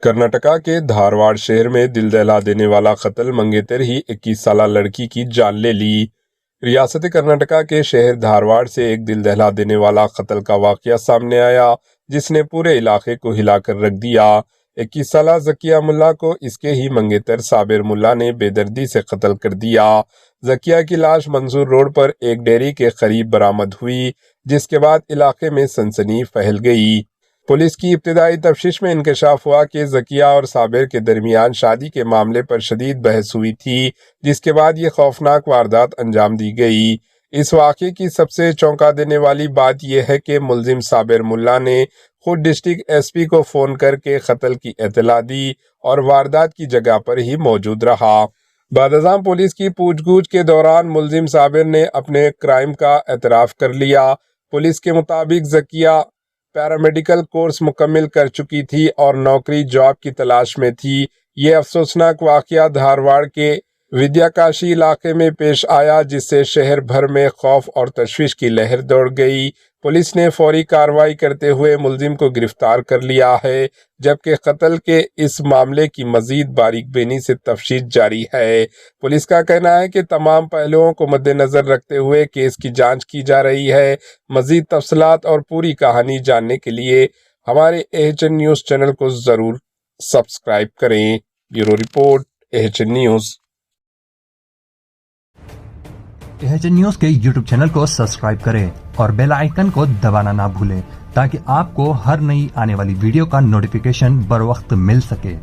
کرناٹکا کے دھارواڑ شہر میں دل دہلا دینے والا قتل منگیتر ہی 21 سالہ لڑکی کی جان لے لی۔ ریاست کرناٹکا کے شہر دھارواڑ سے ایک دل دہلا دینے والا قتل کا واقعہ سامنے آیا جس نے پورے علاقے کو ہلا کر رکھ دیا۔ 21 سالہ ذکیہ ملا کو اس کے ہی منگیتر صابر ملا نے بے دردی سے قتل کر دیا۔ ذکیہ کی لاش منصور روڈ پر ایک ڈیری کے قریب برآمد ہوئی جس کے بعد علاقے میں سنسنی پھیل گئی۔ پولیس کی ابتدائی تفتیش میں انکشاف ہوا کہ ذکیہ اور صابر کے درمیان شادی کے معاملے پر شدید بحث ہوئی تھی جس کے بعد یہ خوفناک واردات انجام دی گئی۔ اس واقعے کی سب سے چونکا دینے والی بات یہ ہے کہ ملزم صابر ملا نے خود ڈسٹرکٹ ایس پی کو فون کر کے قتل کی اطلاع دی اور واردات کی جگہ پر ہی موجود رہا۔ بعد ازاں پولیس کی پوچھ گچھ کے دوران ملزم صابر نے اپنے کرائم کا اعتراف کر لیا۔ پولیس کے مطابق ذکیہ پیرامیڈیکل کورس مکمل کر چکی تھی اور نوکری جاب کی تلاش میں تھی۔ یہ افسوسناک واقعہ دھارواڑ کے ودیا کاشی علاقے میں پیش آیا جس سے شہر بھر میں خوف اور تشویش کی لہر دوڑ گئی۔ پولیس نے فوری کارروائی کرتے ہوئے ملزم کو گرفتار کر لیا ہے جبکہ قتل کے اس معاملے کی مزید باریک بینی سے تفتیش جاری ہے۔ پولیس کا کہنا ہے کہ تمام پہلوؤں کو مد نظر رکھتے ہوئے کیس کی جانچ کی جا رہی ہے۔ مزید تفصیلات اور پوری کہانی جاننے کے لیے ہمارے AHN نیوز چینل کو ضرور سبسکرائب کریں۔ Bureau report AHN news. AHN news کے YouTube چینل کو سبسکرائب کریں اور بیل آئیکن کو دبانا نہ بھولیں تاکہ آپ کو ہر نئی آنے والی ویڈیو کا نوٹیفیکیشن بر وقت مل سکے۔